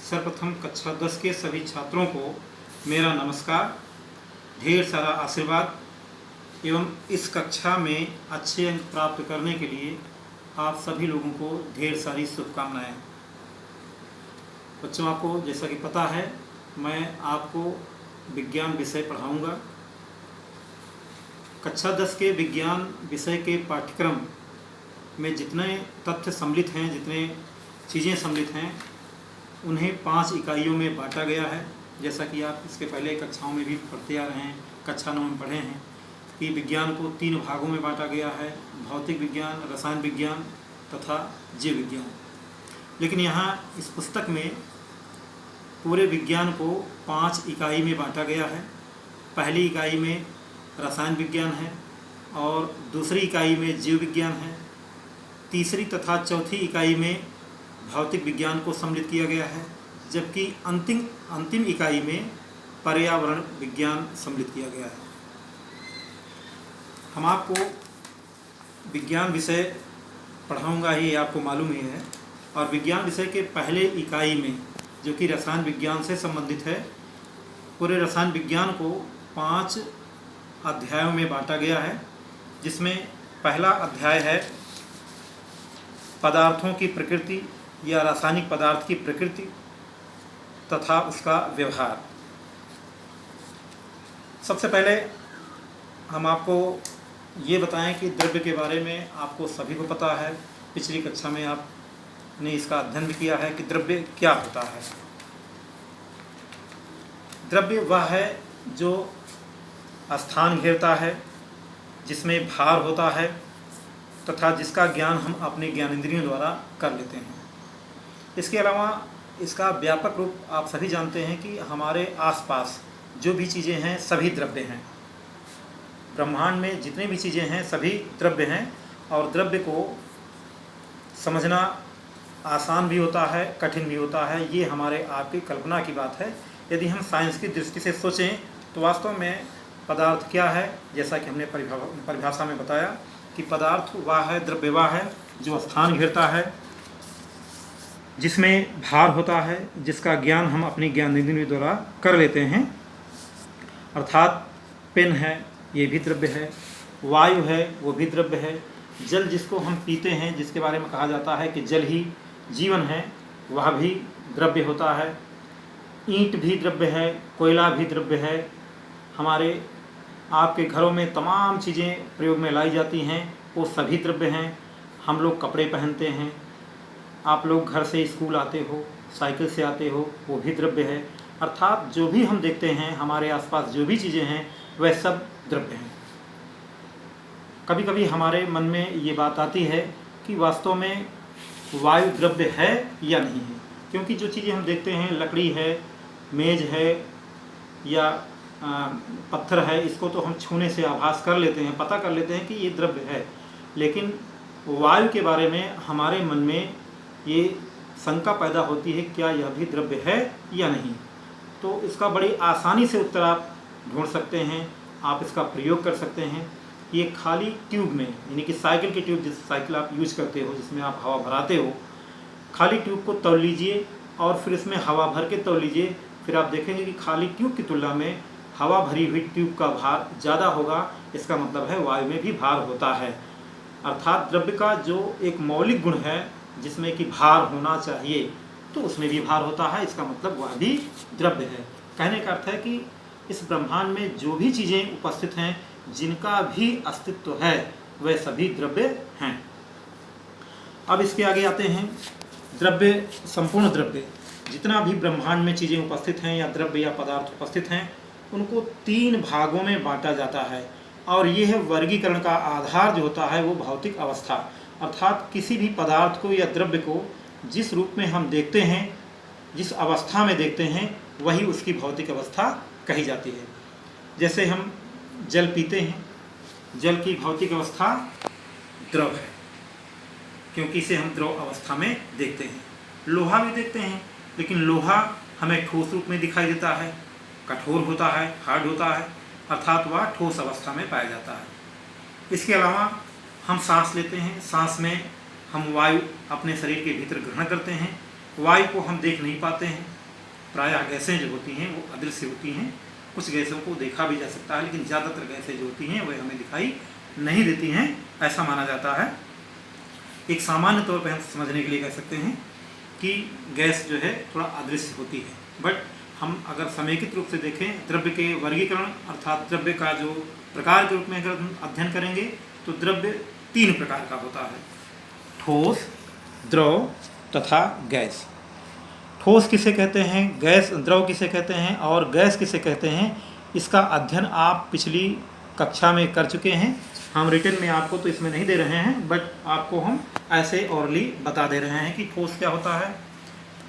सर्वप्रथम कक्षा 10 के सभी छात्रों को मेरा नमस्कार, ढेर सारा आशीर्वाद एवं इस कक्षा में अच्छे अंक प्राप्त करने के लिए आप सभी लोगों को ढेर सारी शुभकामनाएं। बच्चों, आपको जैसा कि पता है मैं आपको विज्ञान विषय पढ़ाऊंगा। कक्षा 10 के विज्ञान विषय के पाठ्यक्रम में जितने तथ्य सम्मिलित हैं, जितने चीज़ें सम्मिलित हैं, उन्हें 5 इकाइयों में बांटा गया है। जैसा कि आप इसके पहले कक्षाओं में भी पढ़ते आ रहे हैं, कक्षा 9 में पढ़े हैं कि विज्ञान को 3 भागों में बांटा गया है: भौतिक विज्ञान, रसायन विज्ञान तथा जीव विज्ञान। लेकिन यहाँ इस पुस्तक में पूरे विज्ञान को 5 इकाई में बांटा गया है। पहली इकाई में रसायन विज्ञान है और दूसरी इकाई में जीव विज्ञान है। तीसरी तथा चौथी इकाई में भौतिक विज्ञान को सम्मिलित किया गया है, जबकि अंतिम इकाई में पर्यावरण विज्ञान सम्मिलित किया गया है। हम आपको विज्ञान विषय पढ़ाऊंगा, ये आपको मालूम ही है। और विज्ञान विषय के पहले इकाई में, जो कि रसायन विज्ञान से संबंधित है, पूरे रसायन विज्ञान को 5 अध्यायों में बांटा गया है, जिसमें पहला अध्याय है पदार्थों की प्रकृति या रासायनिक पदार्थ की प्रकृति तथा उसका व्यवहार। सबसे पहले हम आपको ये बताएं कि द्रव्य के बारे में आपको सभी को पता है, पिछली कक्षा में आपने इसका अध्ययन भी किया है कि द्रव्य क्या होता है। द्रव्य वह है जो स्थान घेरता है, जिसमें भार होता है तथा जिसका ज्ञान हम अपने ज्ञानेंद्रियों द्वारा कर लेते हैं। इसके अलावा इसका व्यापक रूप आप सभी जानते हैं कि हमारे आसपास जो भी चीज़ें हैं सभी द्रव्य हैं। ब्रह्मांड में जितनी भी चीज़ें हैं सभी द्रव्य हैं, और द्रव्य को समझना आसान भी होता है, कठिन भी होता है। ये हमारे आपकी कल्पना की बात है। यदि हम साइंस की दृष्टि से सोचें तो वास्तव में पदार्थ क्या है, जैसा कि हमने परिभाषा में बताया कि पदार्थ वह है, द्रव्य वह है जो स्थान घेरता है, जिसमें भार होता है, जिसका ज्ञान हम अपनी ज्ञानेंद्रियों द्वारा कर लेते हैं। अर्थात पेन है, ये भी द्रव्य है। वायु है, वो भी द्रव्य है। जल जिसको हम पीते हैं, जिसके बारे में कहा जाता है कि जल ही जीवन है, वह भी द्रव्य होता है। ईंट भी द्रव्य है, कोयला भी द्रव्य है। हमारे आपके घरों में तमाम चीज़ें प्रयोग में लाई जाती हैं, वो सभी द्रव्य हैं। हम लोग कपड़े पहनते हैं, आप लोग घर से स्कूल आते हो, साइकिल से आते हो, वो भी द्रव्य है। अर्थात जो भी हम देखते हैं, हमारे आसपास जो भी चीज़ें हैं, वह सब द्रव्य हैं। कभी कभी हमारे मन में ये बात आती है कि वास्तव में वायु द्रव्य है या नहीं है, क्योंकि जो चीज़ें हम देखते हैं, लकड़ी है, मेज है या पत्थर है, इसको तो हम छूने से आभास कर लेते हैं, पता कर लेते हैं कि ये द्रव्य है। लेकिन वायु के बारे में हमारे मन में ये शंका पैदा होती है, क्या यह भी द्रव्य है या नहीं। तो इसका बड़ी आसानी से उत्तर आप ढूंढ सकते हैं, आप इसका प्रयोग कर सकते हैं। ये खाली ट्यूब में, यानी कि साइकिल की ट्यूब, जिस साइकिल आप यूज करते हो, जिसमें आप हवा भराते हो, खाली ट्यूब को तौल लीजिए और फिर इसमें हवा भर के तौल लीजिए। फिर आप देखेंगे कि खाली ट्यूब की तुलना में हवा भरी हुई ट्यूब का भार ज़्यादा होगा। इसका मतलब है वायु में भी भार होता है। अर्थात द्रव्य का जो एक मौलिक गुण है, जिसमें कि भार होना चाहिए, तो उसमें भी भार होता है। इसका मतलब वह भी द्रव्य है। कहने का अर्थ है कि इस ब्रह्मांड में जो भी चीज़ें उपस्थित हैं, जिनका भी अस्तित्व है, वह सभी द्रव्य हैं। अब इसके आगे आते हैं द्रव्य, संपूर्ण द्रव्य। जितना भी ब्रह्मांड में चीज़ें उपस्थित हैं या द्रव्य या पदार्थ उपस्थित हैं, उनको 3 भागों में बांटा जाता है। और यह वर्गीकरण का आधार जो होता है वो भौतिक अवस्था, अर्थात किसी भी पदार्थ को या द्रव्य को जिस रूप में हम देखते हैं, जिस अवस्था में देखते हैं, वही उसकी भौतिक अवस्था कही जाती है। जैसे हम जल पीते हैं, जल की भौतिक अवस्था द्रव है, क्योंकि इसे हम द्रव अवस्था में देखते हैं। लोहा भी देखते हैं, लेकिन लोहा हमें ठोस रूप में दिखाई देता है, कठोर होता है, हार्ड होता है, अर्थात वह ठोस अवस्था में पाया जाता है। इसके अलावा हम सांस लेते हैं, सांस में हम वायु अपने शरीर के भीतर ग्रहण करते हैं। वायु को हम देख नहीं पाते हैं, प्रायः गैसें जो होती हैं वो अदृश्य होती हैं। कुछ गैसों को देखा भी जा सकता है, लेकिन ज़्यादातर गैसें जो होती हैं वह हमें दिखाई नहीं देती हैं, ऐसा माना जाता है। एक सामान्य तौर पर हम समझने के लिए कह सकते हैं कि गैस जो है थोड़ा अदृश्य होती है। बट हम अगर समेकित रूप से देखें, द्रव्य के वर्गीकरण अर्थात द्रव्य का जो प्रकार के रूप में अगर हम अध्ययन करेंगे तो द्रव्य 3 प्रकार का होता है, ठोस, द्रव तथा गैस। ठोस किसे कहते हैं, गैस द्रव किसे कहते हैं और गैस किसे कहते हैं, इसका अध्ययन आप पिछली कक्षा में कर चुके हैं। हम रिटन में आपको तो इसमें नहीं दे रहे हैं, बट आपको हम ऐसे ओरली बता दे रहे हैं कि ठोस क्या होता है।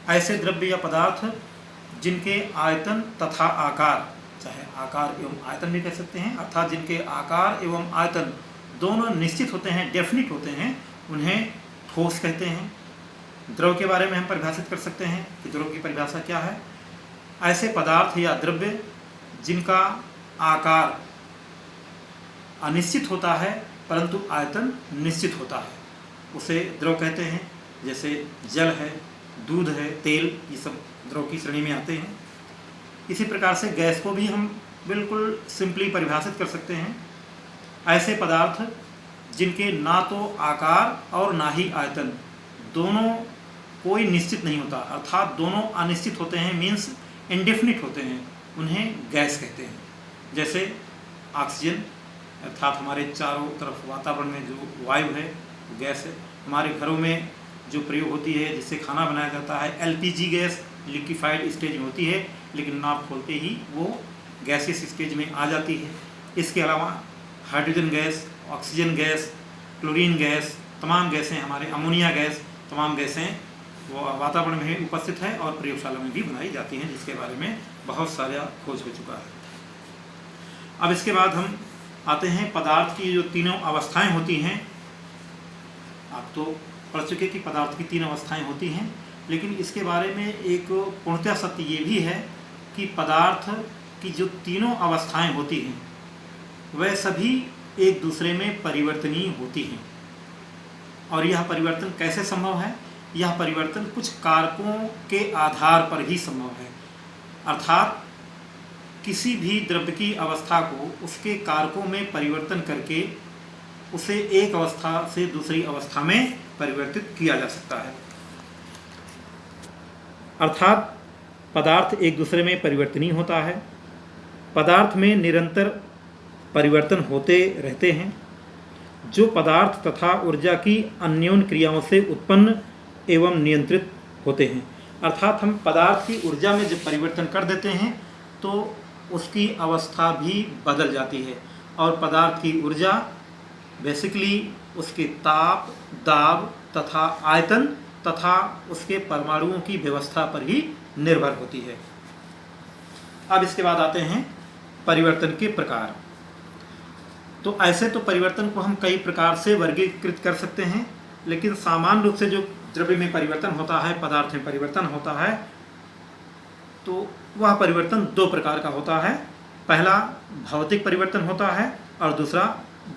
ऐसे द्रव्य या पदार्थ जिनके आयतन तथा आकार, चाहे आकार एवं आयतन भी कह सकते हैं, अर्थात जिनके आकार एवं आयतन दोनों निश्चित होते हैं, डेफिनिट होते हैं, उन्हें ठोस कहते हैं। द्रव के बारे में हम परिभाषित कर सकते हैं कि द्रव की परिभाषा क्या है। ऐसे पदार्थ या द्रव्य जिनका आकार अनिश्चित होता है परंतु आयतन निश्चित होता है, उसे द्रव कहते हैं। जैसे जल है, दूध है, तेल, ये सब द्रव की श्रेणी में आते हैं। इसी प्रकार से गैस को भी हम बिल्कुल सिंपली परिभाषित कर सकते हैं। ऐसे पदार्थ जिनके ना तो आकार और ना ही आयतन, दोनों कोई निश्चित नहीं होता, अर्थात दोनों अनिश्चित होते हैं, मीन्स इंडेफिनिट होते हैं, उन्हें गैस कहते हैं। जैसे ऑक्सीजन अर्थात हमारे चारों तरफ वातावरण में जो वायु है वो गैस है। हमारे घरों में जो प्रयोग होती है, जिससे खाना बनाया जाता है, एलपीजी गैस लिक्विफाइड स्टेज में होती है, लेकिन नाप खोलते ही वो गैसेस स्टेज में आ जाती है। इसके अलावा hydrogen gas, oxygen gas, chlorine gas, तमाम गैसें, हमारे अमोनिया गैस, तमाम गैसें वो वातावरण में उपस्थित है और प्रयोगशाला में भी बनाई जाती हैं, जिसके बारे में बहुत सारा खोज हो चुका है। अब इसके बाद हम आते हैं पदार्थ की जो तीनों अवस्थाएं होती हैं। आप तो पढ़ चुके कि पदार्थ की 3 अवस्थाएं होती हैं, लेकिन इसके बारे में एक पूर्णतः सत्य ये भी है कि पदार्थ की जो तीनों अवस्थाएं होती हैं वह सभी एक दूसरे में परिवर्तनीय होती हैं। और यह परिवर्तन कैसे संभव है? यह परिवर्तन कुछ कारकों के आधार पर ही संभव है, अर्थात किसी भी द्रव्य की अवस्था को उसके कारकों में परिवर्तन करके उसे एक अवस्था से दूसरी अवस्था में परिवर्तित किया जा सकता है। अर्थात पदार्थ एक दूसरे में परिवर्तनीय होता है। पदार्थ में निरंतर परिवर्तन होते रहते हैं। जो पदार्थ तथा ऊर्जा की अन्योन्य क्रियाओं से उत्पन्न एवं नियंत्रित होते हैं। अर्थात हम पदार्थ की ऊर्जा में जब परिवर्तन कर देते हैं तो उसकी अवस्था भी बदल जाती है, और पदार्थ की ऊर्जा बेसिकली उसके ताप, दाब तथा आयतन तथा उसके परमाणुओं की व्यवस्था पर ही निर्भर होती है। अब इसके बाद आते हैं परिवर्तन के प्रकार। तो ऐसे तो परिवर्तन को हम कई प्रकार से वर्गीकृत कर सकते हैं, लेकिन सामान्य रूप से जो द्रव्य में परिवर्तन होता है, पदार्थ में परिवर्तन होता है, तो वह परिवर्तन 2 प्रकार का होता है। पहला भौतिक परिवर्तन होता है और दूसरा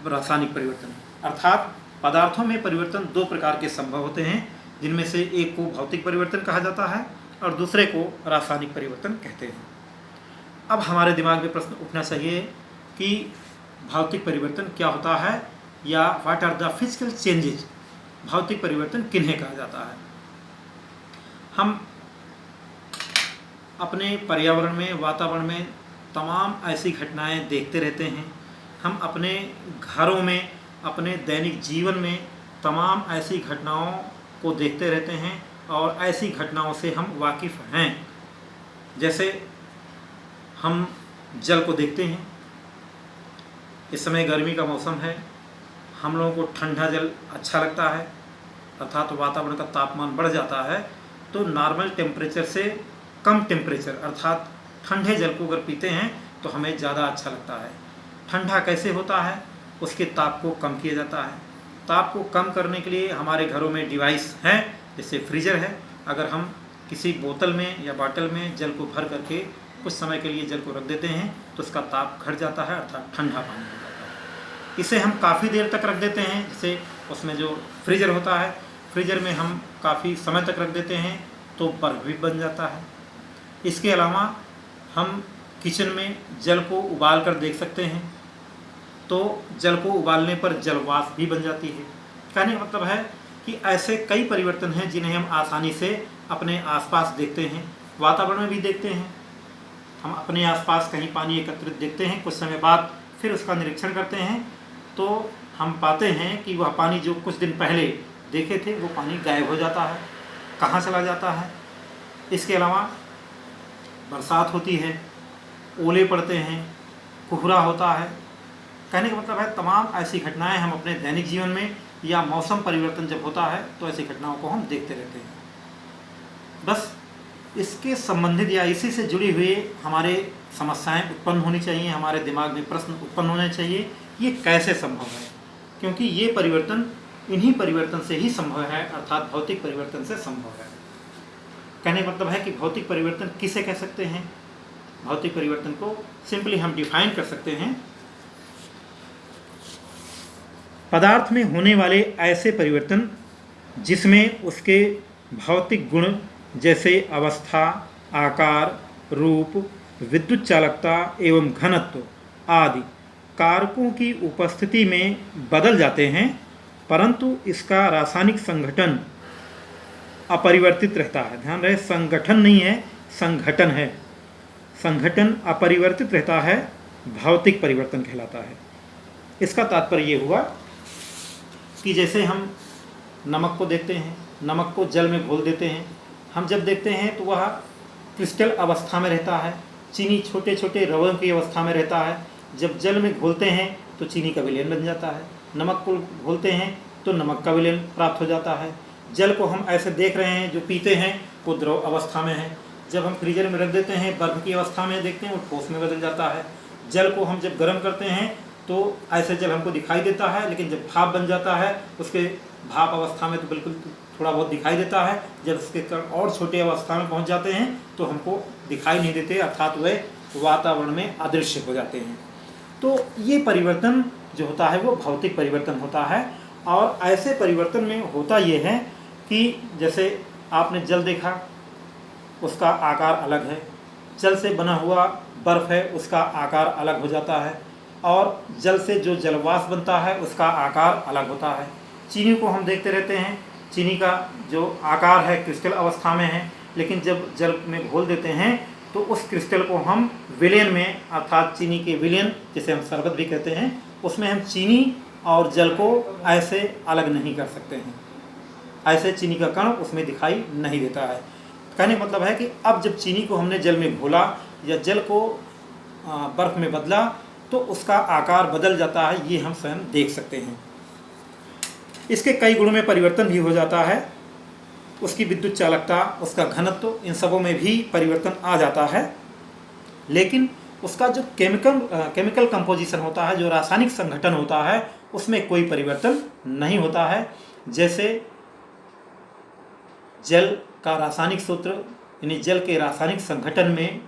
रासायनिक परिवर्तन। अर्थात पदार्थों में परिवर्तन 2 प्रकार के संभव होते हैं, जिनमें से एक को भौतिक परिवर्तन कहा जाता है और दूसरे को रासायनिक परिवर्तन कहते हैं। अब हमारे दिमाग में प्रश्न उठना चाहिए कि भौतिक परिवर्तन क्या होता है, या what are the physical changes, भौतिक परिवर्तन किन्हें कहा जाता है। हम अपने पर्यावरण में, वातावरण में तमाम ऐसी घटनाएं देखते रहते हैं। हम अपने घरों में, अपने दैनिक जीवन में तमाम ऐसी घटनाओं को देखते रहते हैं और ऐसी घटनाओं से हम वाकिफ़ हैं। जैसे हम जल को देखते हैं, इस समय गर्मी का मौसम है, हम लोगों को ठंडा जल अच्छा लगता है, अर्थात वातावरण का तापमान बढ़ जाता है तो नॉर्मल टेम्परेचर से कम टेम्परेचर अर्थात ठंडे जल को अगर पीते हैं तो हमें ज़्यादा अच्छा लगता है। ठंडा कैसे होता है? उसके ताप को कम किया जाता है। ताप को कम करने के लिए हमारे घरों में डिवाइस हैं, जैसे फ्रीजर है। अगर हम किसी बोतल में या बॉटल में जल को भर करके कुछ समय के लिए जल को रख देते हैं तो उसका ताप घट जाता है, अर्थात ठंडा पानी हो जाता है। इसे हम काफ़ी देर तक रख देते हैं, जैसे उसमें जो फ्रीजर होता है, फ्रीजर में हम काफ़ी समय तक रख देते हैं तो बर्फ़ भी बन जाता है। इसके अलावा हम किचन में जल को उबाल कर देख सकते हैं, तो जल को उबालने पर जलवाष्प भी बन जाती है। कहने का मतलब है कि ऐसे कई परिवर्तन हैं जिन्हें हम आसानी से अपने आसपास देखते हैं, वातावरण में भी देखते हैं। हम अपने आसपास कहीं पानी एकत्रित देखते हैं, कुछ समय बाद फिर उसका निरीक्षण करते हैं तो हम पाते हैं कि वह पानी जो कुछ दिन पहले देखे थे वो पानी गायब हो जाता है, कहाँ चला जाता है। इसके अलावा बरसात होती है, ओले पड़ते हैं, कोहरा होता है। कहने का मतलब है तमाम ऐसी घटनाएं हम अपने दैनिक जीवन में या मौसम परिवर्तन जब होता है तो ऐसी घटनाओं को हम देखते रहते हैं। बस इसके संबंधित या इसी से जुड़ी हुई हमारे समस्याएं उत्पन्न होनी चाहिए, हमारे दिमाग में प्रश्न उत्पन्न होने चाहिए, ये कैसे संभव है, क्योंकि ये परिवर्तन इन्हीं परिवर्तन से ही संभव है, अर्थात भौतिक परिवर्तन से संभव है। कहने का मतलब है कि भौतिक परिवर्तन किसे कह सकते हैं। भौतिक परिवर्तन को सिंपली हम डिफाइन कर सकते हैं, पदार्थ में होने वाले ऐसे परिवर्तन जिसमें उसके भौतिक गुण जैसे अवस्था, आकार, रूप, विद्युत चालकता एवं घनत्व आदि कारकों की उपस्थिति में बदल जाते हैं, परंतु इसका रासायनिक संगठन अपरिवर्तित रहता है। ध्यान रहे, संगठन नहीं है, संगठन है। संगठन अपरिवर्तित रहता है, भौतिक परिवर्तन कहलाता है। इसका तात्पर्य ये हुआ कि जैसे हम नमक को देखते हैं, नमक को जल में घोल देते हैं, हम जब देखते हैं तो वह क्रिस्टल अवस्था में रहता है, चीनी छोटे छोटे रवों की अवस्था में रहता है। जब जल में घोलते हैं तो चीनी का विलयन बन जाता है, नमक को घोलते हैं तो नमक का विलयन प्राप्त हो जाता है। जल को हम ऐसे देख रहे हैं, जो पीते हैं वो द्रव अवस्था में है, जब हम फ्रीजर में रख देते हैं बर्फ की अवस्था में देखते हैं वो ठोस में बदल जाता है। जल को हम जब गर्म करते हैं तो ऐसे जल हमको दिखाई देता है, लेकिन जब भाप बन जाता है उसके भाप अवस्था में तो बिल्कुल थोड़ा बहुत दिखाई देता है, जब उसके कण और छोटे अवस्था में पहुंच जाते हैं तो हमको दिखाई नहीं देते, अर्थात वे वातावरण में अदृश्य हो जाते हैं। तो ये परिवर्तन जो होता है वो भौतिक परिवर्तन होता है। और ऐसे परिवर्तन में होता ये है कि जैसे आपने जल देखा, उसका आकार अलग है, जल से बना हुआ बर्फ़ है उसका आकार अलग हो जाता है, और जल से जो जलवाष्प बनता है उसका आकार अलग होता है। चीनी को हम देखते रहते हैं, चीनी का जो आकार है क्रिस्टल अवस्था में है, लेकिन जब जल में घोल देते हैं तो उस क्रिस्टल को हम विलयन में, अर्थात चीनी के विलयन जिसे हम शरबत भी कहते हैं, उसमें हम चीनी और जल को ऐसे अलग नहीं कर सकते हैं, ऐसे चीनी का कण उसमें दिखाई नहीं देता है। कहने का मतलब है कि अब जब चीनी को हमने जल में घोला या जल को बर्फ़ में बदला तो उसका आकार बदल जाता है, ये हम स्वयं देख सकते हैं। इसके कई गुणों में परिवर्तन भी हो जाता है, उसकी विद्युत चालकता, उसका घनत्व, इन सबों में भी परिवर्तन आ जाता है। लेकिन उसका जो केमिकल कंपोजिशन होता है, जो रासायनिक संगठन होता है, उसमें कोई परिवर्तन नहीं होता है। जैसे जल का रासायनिक सूत्र यानी जल के रासायनिक संगठन में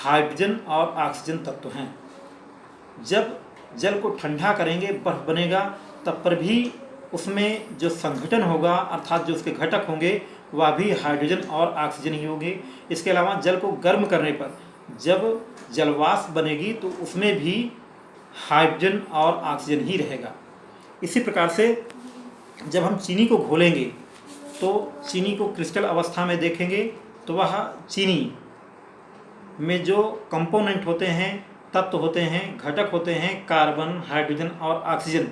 हाइड्रोजन और ऑक्सीजन तत्व हैं। जब जल को ठंडा करेंगे, बर्फ बनेगा, तब पर भी उसमें जो संगठन होगा, अर्थात जो उसके घटक होंगे, वह भी हाइड्रोजन और ऑक्सीजन ही होंगे। इसके अलावा जल को गर्म करने पर जब जलवाष्प बनेगी तो उसमें भी हाइड्रोजन और ऑक्सीजन ही रहेगा। इसी प्रकार से जब हम चीनी को घोलेंगे तो चीनी को क्रिस्टल अवस्था में देखेंगे तो वह चीनी में जो कंपोनेंट होते हैं, तत्व होते हैं, घटक होते हैं, कार्बन, हाइड्रोजन और ऑक्सीजन,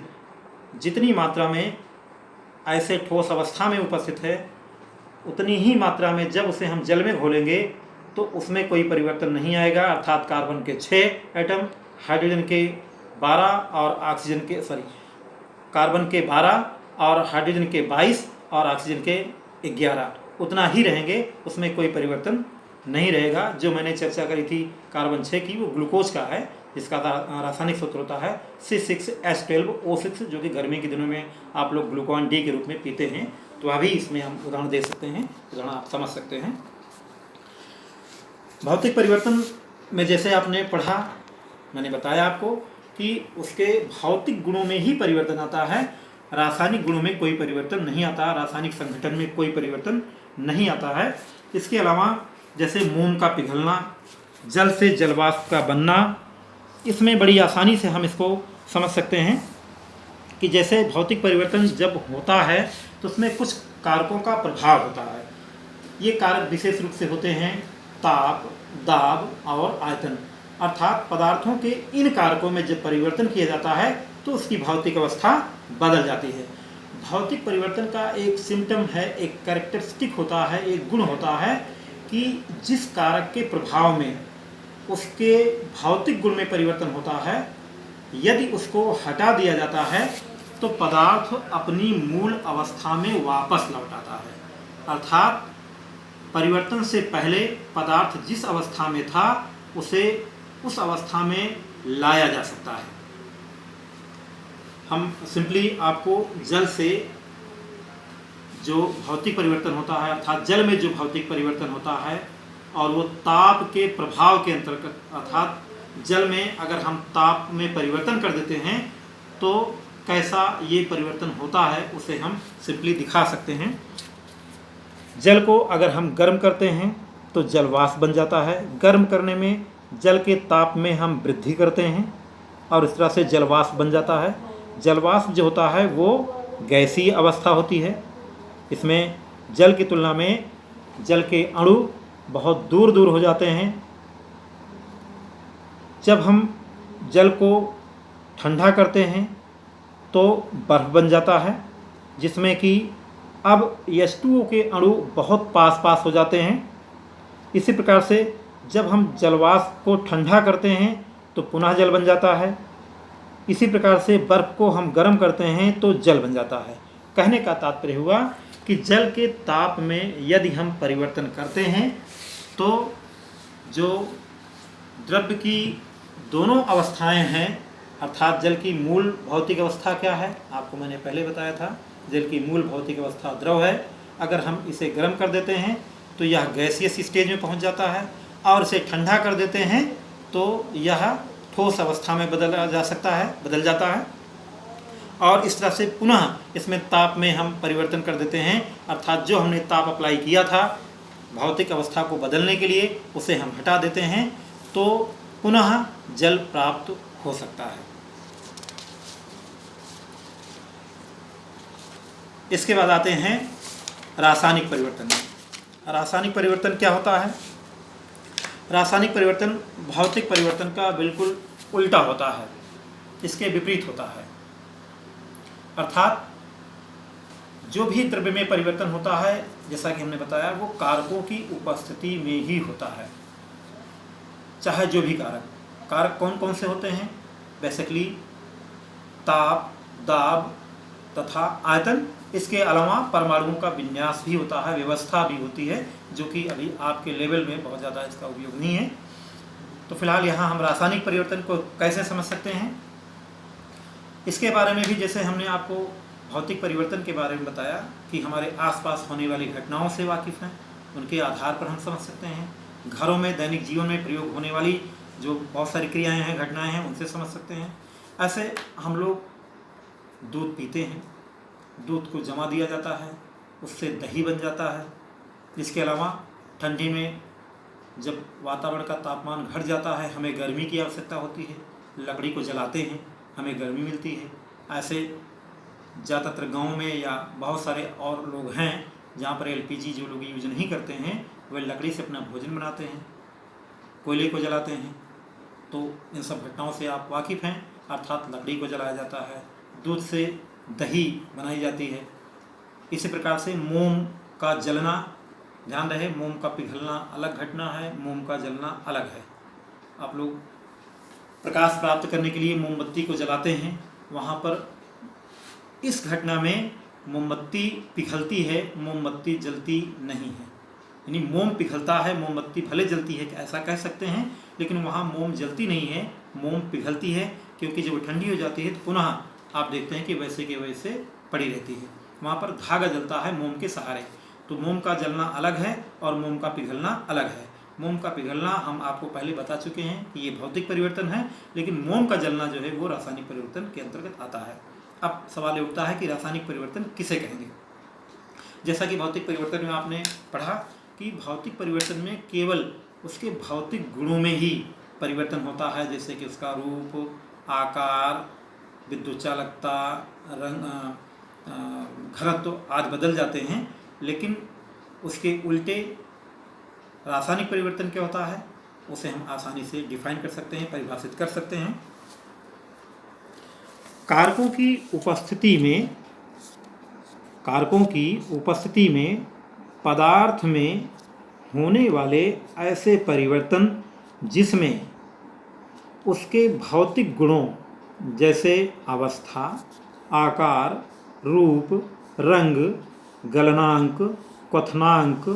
जितनी मात्रा में ऐसे ठोस अवस्था में उपस्थित है, उतनी ही मात्रा में जब उसे हम जल में घोलेंगे तो उसमें कोई परिवर्तन नहीं आएगा। अर्थात कार्बन के 6 एटम, हाइड्रोजन के 12 और ऑक्सीजन के कार्बन के 12 और हाइड्रोजन के 22 और ऑक्सीजन के 11, उतना ही रहेंगे, उसमें कोई परिवर्तन नहीं रहेगा। जो मैंने चर्चा करी थी कार्बन 6 की, वो ग्लूकोज का है, जिसका रासायनिक सूत्र होता है C6H12O6, जो कि गर्मी के दिनों में आप लोग ग्लूकॉन डी के रूप में पीते हैं। तो अभी इसमें हम उदाहरण दे सकते हैं, उदाहरण आप समझ सकते हैं। भौतिक परिवर्तन में जैसे आपने पढ़ा, मैंने बताया आपको कि उसके भौतिक गुणों में ही परिवर्तन आता है, रासायनिक गुणों में कोई परिवर्तन नहीं आता, रासायनिक संगठन में कोई परिवर्तन नहीं आता है। इसके अलावा जैसे मोम का पिघलना, जल से जलवाष्प का बनना, इसमें बड़ी आसानी से हम इसको समझ सकते हैं कि जैसे भौतिक परिवर्तन जब होता है तो उसमें कुछ कारकों का प्रभाव होता है। ये कारक विशेष रूप से होते हैं ताप, दाब और आयतन। अर्थात पदार्थों के इन कारकों में जब परिवर्तन किया जाता है तो उसकी भौतिक अवस्था बदल जाती है। भौतिक परिवर्तन का एक सिम्टम है, एक कैरेक्टरिस्टिक होता है, एक गुण होता है कि जिस कारक के प्रभाव में उसके भौतिक गुण में परिवर्तन होता है, यदि उसको हटा दिया जाता है तो पदार्थ अपनी मूल अवस्था में वापस लौट आता है। अर्थात परिवर्तन से पहले पदार्थ जिस अवस्था में था उसे उस अवस्था में लाया जा सकता है। हम सिंपली आपको जल से जो भौतिक परिवर्तन होता है, अर्थात जल में जो भौतिक परिवर्तन होता है और वो ताप के प्रभाव के अंतर्गत, अर्थात जल में अगर हम ताप में परिवर्तन कर देते हैं तो कैसा ये परिवर्तन होता है उसे हम सिंपली दिखा सकते हैं। जल को अगर हम गर्म करते हैं तो जल वाष्प बन जाता है। गर्म करने में जल के ताप में हम वृद्धि करते हैं और इस तरह से जल वाष्प बन जाता है। जल वाष्प जो होता है वो गैसीय अवस्था होती है। इसमें जल की तुलना में जल के अणु बहुत दूर दूर हो जाते हैं। जब हम जल को ठंडा करते हैं तो बर्फ़ बन जाता है, जिसमें कि अब H2O के अणु बहुत पास पास हो जाते हैं। इसी प्रकार से जब हम जलवाष्प को ठंडा करते हैं तो पुनः जल बन जाता है। इसी प्रकार से बर्फ़ को हम गर्म करते हैं तो जल बन जाता है। कहने का तात्पर्य हुआ कि जल के ताप में यदि हम परिवर्तन करते हैं तो जो द्रव्य की दोनों अवस्थाएं हैं, अर्थात जल की मूल भौतिक अवस्था क्या है, आपको मैंने पहले बताया था, जल की मूल भौतिक अवस्था द्रव है। अगर हम इसे गर्म कर देते हैं तो यह गैसियस स्टेज में पहुंच जाता है और इसे ठंडा कर देते हैं तो यह ठोस अवस्था में बदल जाता है। और इस तरह से पुनः इसमें ताप में हम परिवर्तन कर देते हैं, अर्थात जो हमने ताप अप्लाई किया था भौतिक अवस्था को बदलने के लिए उसे हम हटा देते हैं तो पुनः जल प्राप्त हो सकता है। इसके बाद आते हैं रासायनिक परिवर्तन। रासायनिक परिवर्तन क्या होता है? रासायनिक परिवर्तन भौतिक परिवर्तन का बिल्कुल उल्टा होता है, इसके विपरीत होता है। अर्थात जो भी द्रव्य में परिवर्तन होता है, जैसा कि हमने बताया, वो कारकों की उपस्थिति में ही होता है। चाहे जो भी कारक कौन कौन से होते हैं? बेसिकली ताप, दाब तथा आयतन। इसके अलावा परमाणुओं का विन्यास भी होता है, व्यवस्था भी होती है, जो कि अभी आपके लेवल में बहुत ज़्यादा इसका उपयोग नहीं है। तो फिलहाल यहाँ हम रासायनिक परिवर्तन को कैसे समझ सकते हैं, इसके बारे में भी जैसे हमने आपको भौतिक परिवर्तन के बारे में बताया कि हमारे आसपास होने वाली घटनाओं से वाकिफ़ हैं, उनके आधार पर हम समझ सकते हैं। घरों में दैनिक जीवन में प्रयोग होने वाली जो बहुत सारी क्रियाएं हैं, घटनाएं हैं, उनसे समझ सकते हैं। ऐसे हम लोग दूध पीते हैं, दूध को जमा दिया जाता है, उससे दही बन जाता है। इसके अलावा ठंडी में जब वातावरण का तापमान घट जाता है, हमें गर्मी की आवश्यकता होती है, लकड़ी को जलाते हैं, हमें गर्मी मिलती है। ऐसे ज़्यादातर गाँव में या बहुत सारे और लोग हैं जहाँ पर LPG जो लोग यूज नहीं करते हैं, वे लकड़ी से अपना भोजन बनाते हैं, कोयले को जलाते हैं। तो इन सब घटनाओं से आप वाकिफ़ हैं, अर्थात लकड़ी को जलाया जाता है, दूध से दही बनाई जाती है। इसी प्रकार से मोम का जलना, ध्यान रहे मोम का पिघलना अलग घटना है, मोम का जलना अलग है। आप लोग प्रकाश प्राप्त करने के लिए मोमबत्ती को जलाते हैं, वहाँ पर इस घटना में मोमबत्ती पिघलती है, मोमबत्ती जलती नहीं है। यानी मोम पिघलता है, मोमबत्ती भले जलती है, ऐसा कह सकते हैं, लेकिन वहाँ मोम जलती नहीं है, मोम पिघलती है, क्योंकि जब ठंडी हो जाती है तो पुनः आप देखते हैं कि वैसे के वैसे पड़ी रहती है। वहाँ पर धागा जलता है मोम के सहारे। तो मोम का जलना अलग है और मोम का पिघलना अलग है। मोम का पिघलना हम आपको पहले बता चुके हैं कि ये भौतिक परिवर्तन है, लेकिन मोम का जलना जो है वो रासायनिक परिवर्तन के अंतर्गत आता है। अब सवाल उठता है कि रासायनिक परिवर्तन किसे कहेंगे। जैसा कि भौतिक परिवर्तन में आपने पढ़ा कि भौतिक परिवर्तन में केवल उसके भौतिक गुणों में ही परिवर्तन होता है, जैसे कि उसका रूप, आकार, विद्युत चालकता, रंग, घनत्व आदि बदल जाते हैं। लेकिन उसके उल्टे रासायनिक परिवर्तन क्या होता है, उसे हम आसानी से डिफाइन कर सकते हैं, परिभाषित कर सकते हैं। कारकों की उपस्थिति में पदार्थ में होने वाले ऐसे परिवर्तन जिसमें उसके भौतिक गुणों जैसे अवस्था, आकार, रूप, रंग, गलनांक, क्वथनांक,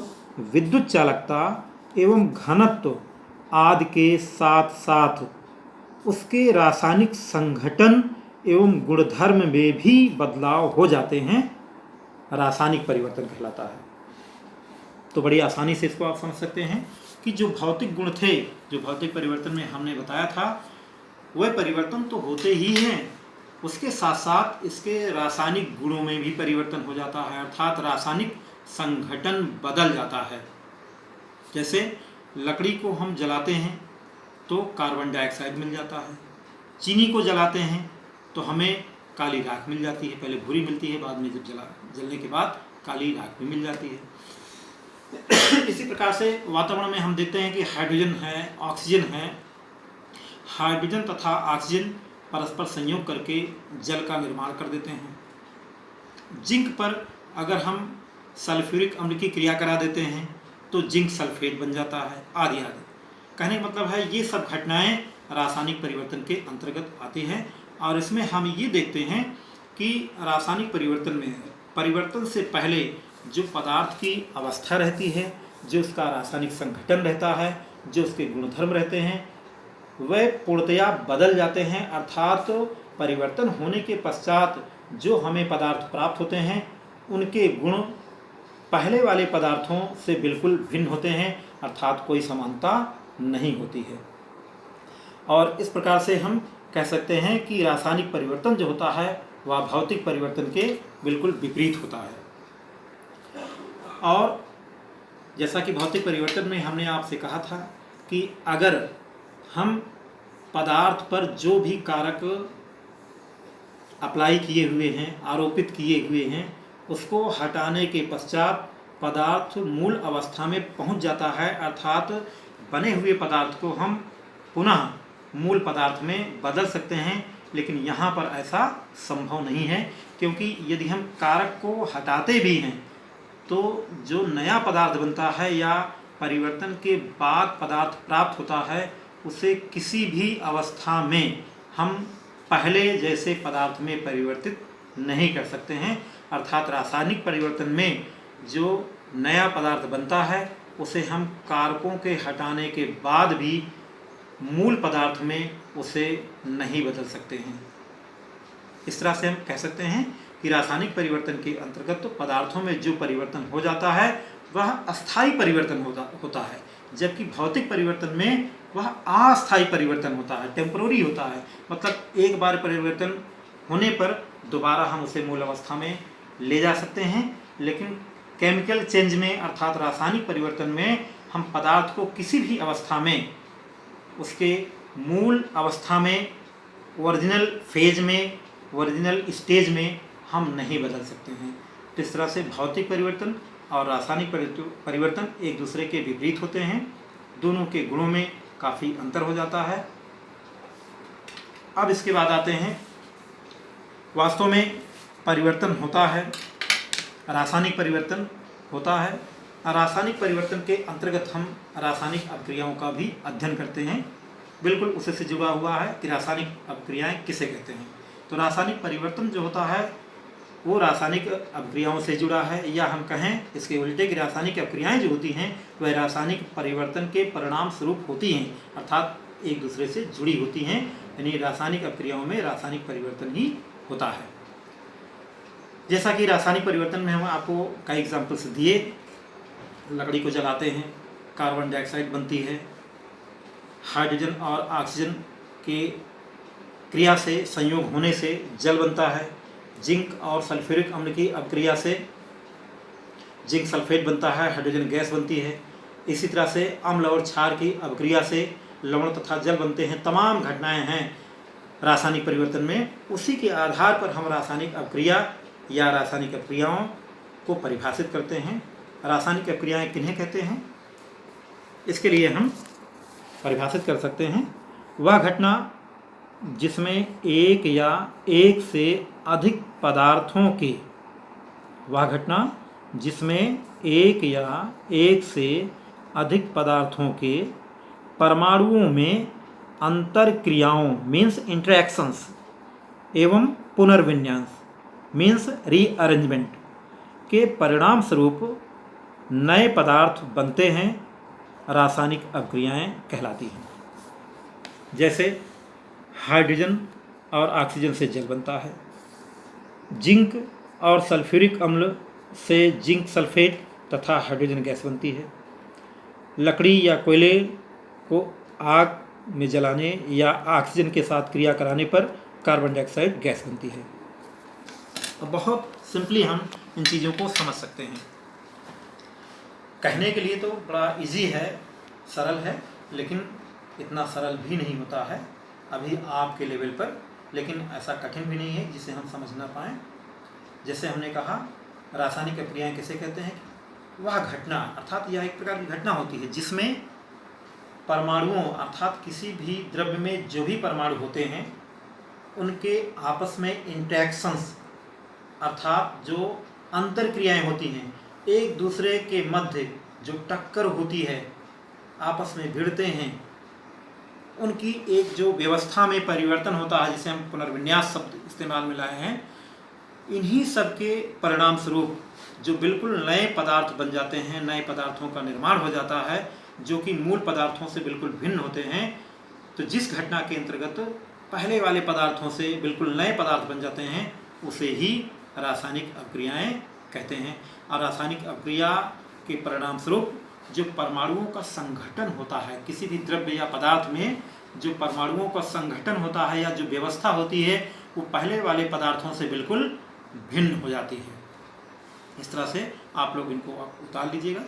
विद्युत चालकता एवं घनत्व आदि के साथ साथ उसके रासायनिक संघटन एवं गुणधर्म में भी बदलाव हो जाते हैं, रासायनिक परिवर्तन कहलाता है। तो बड़ी आसानी से इसको आप समझ सकते हैं कि जो भौतिक गुण थे, जो भौतिक परिवर्तन में हमने बताया था, वह परिवर्तन तो होते ही हैं, उसके साथ साथ इसके रासायनिक गुणों में भी परिवर्तन हो जाता है, अर्थात रासायनिक संघटन बदल जाता है। जैसे लकड़ी को हम जलाते हैं तो कार्बन डाइऑक्साइड मिल जाता है, चीनी को जलाते हैं तो हमें काली राख मिल जाती है, पहले भूरी मिलती है, बाद में जब जलने के बाद काली राख भी मिल जाती है। इसी प्रकार से वातावरण में हम देखते हैं कि हाइड्रोजन है, ऑक्सीजन है। हाइड्रोजन तथा ऑक्सीजन परस्पर संयोग करके जल का निर्माण कर देते हैं। जिंक पर अगर हम सल्फ्यूरिक अम्ल की क्रिया करा देते हैं तो जिंक सल्फेट बन जाता है, आदि आदि। कहने का मतलब है ये सब घटनाएं रासायनिक परिवर्तन के अंतर्गत आती हैं। और इसमें हम ये देखते हैं कि रासायनिक परिवर्तन में परिवर्तन से पहले जो पदार्थ की अवस्था रहती है, जो उसका रासायनिक संघटन रहता है, जो उसके गुणधर्म रहते हैं, वह पूर्णतया बदल जाते हैं। अर्थात परिवर्तन होने के पश्चात जो हमें पदार्थ प्राप्त होते हैं उनके गुण पहले वाले पदार्थों से बिल्कुल भिन्न होते हैं, अर्थात कोई समानता नहीं होती है। और इस प्रकार से हम कह सकते हैं कि रासायनिक परिवर्तन जो होता है वह भौतिक परिवर्तन के बिल्कुल विपरीत होता है। और जैसा कि भौतिक परिवर्तन में हमने आपसे कहा था कि अगर हम पदार्थ पर जो भी कारक अप्लाई किए हुए हैं, आरोपित किए हुए हैं, उसको हटाने के पश्चात पदार्थ मूल अवस्था में पहुंच जाता है, अर्थात बने हुए पदार्थ को हम पुनः मूल पदार्थ में बदल सकते हैं। लेकिन यहाँ पर ऐसा संभव नहीं है, क्योंकि यदि हम कारक को हटाते भी हैं तो जो नया पदार्थ बनता है या परिवर्तन के बाद पदार्थ प्राप्त होता है उसे किसी भी अवस्था में हम पहले जैसे पदार्थ में परिवर्तित नहीं कर सकते हैं। अर्थात रासायनिक परिवर्तन में जो नया पदार्थ बनता है उसे हम कारकों के हटाने के बाद भी मूल पदार्थ में उसे नहीं बदल सकते हैं। इस तरह से हम कह सकते हैं कि रासायनिक परिवर्तन के अंतर्गत तो पदार्थों में जो परिवर्तन हो जाता है वह अस्थायी परिवर्तन होता है, जबकि भौतिक परिवर्तन में वह अस्थायी परिवर्तन होता है, टेम्पररी होता है। मतलब एक बार परिवर्तन होने पर दोबारा हम उसे मूल अवस्था में ले जा सकते हैं, लेकिन केमिकल चेंज में अर्थात रासायनिक परिवर्तन में हम पदार्थ को किसी भी अवस्था में उसके मूल अवस्था में, ओरिजिनल फेज में, ओरिजिनल स्टेज में हम नहीं बदल सकते हैं। तो इस तरह से भौतिक परिवर्तन और रासायनिक परिवर्तन एक दूसरे के विपरीत होते हैं, दोनों के गुणों में काफ़ी अंतर हो जाता है। अब इसके बाद आते हैं वास्तव में परिवर्तन होता है, रासायनिक परिवर्तन होता है। रासायनिक परिवर्तन के अंतर्गत हम रासायनिक अभिक्रियाओं का भी अध्ययन करते हैं, बिल्कुल उसी से जुड़ा हुआ है कि रासायनिक अभिक्रियाएं किसे कहते हैं। तो रासायनिक परिवर्तन जो होता है वो रासायनिक अभिक्रियाओं से जुड़ा है, या हम कहें इसके उल्टे कि रासायनिक अभिक्रियाएं जो होती हैं वह रासायनिक परिवर्तन के परिणाम स्वरूप होती हैं, अर्थात एक दूसरे से जुड़ी होती हैं। यानी रासायनिक अभिक्रियाओं में रासायनिक परिवर्तन ही होता है। जैसा कि रासायनिक परिवर्तन में हम आपको कई एग्जाम्पल्स दिए, लकड़ी को जलाते हैं, कार्बन डाइऑक्साइड बनती है, हाइड्रोजन और ऑक्सीजन के क्रिया से संयोग होने से जल बनता है, जिंक और सल्फ्यूरिक अम्ल की अभिक्रिया से जिंक सल्फेट बनता है, हाइड्रोजन गैस बनती है। इसी तरह से अम्ल और क्षार की अभिक्रिया से लवण तथा जल बनते हैं। तमाम घटनाएं हैं रासायनिक परिवर्तन में। उसी के आधार पर हम रासायनिक अभिक्रिया या रासायनिक अभिक्रियाओं को परिभाषित करते हैं। रासायनिक अभिक्रियाएं किन्हें कहते हैं, इसके लिए हम परिभाषित कर सकते हैं, वह घटना जिसमें एक या एक से अधिक पदार्थों के वह घटना जिसमें एक या एक से अधिक पदार्थों के परमाणुओं में अंतर क्रियाओं मीन्स इंटरैक्शंस एवं पुनर्विन्यास मीन्स रीअरेंजमेंट के परिणाम स्वरूप नए पदार्थ बनते हैं, रासायनिक अभिक्रियाएं कहलाती हैं। जैसे हाइड्रोजन और ऑक्सीजन से जल बनता है, जिंक और सल्फ्यूरिक अम्ल से जिंक सल्फेट तथा हाइड्रोजन गैस बनती है। लकड़ी या कोयले को आग में जलाने या ऑक्सीजन के साथ क्रिया कराने पर कार्बन डाइऑक्साइड गैस बनती है। अब बहुत सिंपली हम इन चीज़ों को समझ सकते हैं। कहने के लिए तो बड़ा इजी है, सरल है, लेकिन इतना सरल भी नहीं होता है अभी आपके लेवल पर, लेकिन ऐसा कठिन भी नहीं है जिसे हम समझ ना पाएँ। जैसे हमने कहा, रासायनिक अभिक्रियाएं किसे कहते हैं, वह घटना अर्थात यह एक प्रकार की घटना होती है जिसमें परमाणुओं अर्थात किसी भी द्रव्य में जो भी परमाणु होते हैं उनके आपस में इंटरेक्शंस अर्थात जो अंतर क्रियाएं होती हैं, एक दूसरे के मध्य जो टक्कर होती है, आपस में भिड़ते हैं, उनकी एक जो व्यवस्था में परिवर्तन होता है जिसे हम पुनर्विन्यास शब्द इस्तेमाल में लाए हैं। इन्हीं सब के परिणाम स्वरूप जो बिल्कुल नए पदार्थ बन जाते हैं, नए पदार्थों का निर्माण हो जाता है जो कि मूल पदार्थों से बिल्कुल भिन्न होते हैं। तो जिस घटना के अंतर्गत पहले वाले पदार्थों से बिल्कुल नए पदार्थ बन जाते हैं उसे ही रासायनिक अभिक्रियाएं कहते हैं। और रासायनिक अभिक्रिया के परिणाम स्वरूप जो परमाणुओं का संगठन होता है, किसी भी द्रव्य या पदार्थ में जो परमाणुओं का संगठन होता है या जो व्यवस्था होती है, वो पहले वाले पदार्थों से बिल्कुल भिन्न हो जाती है। इस तरह से आप लोग इनको उतार लीजिएगा।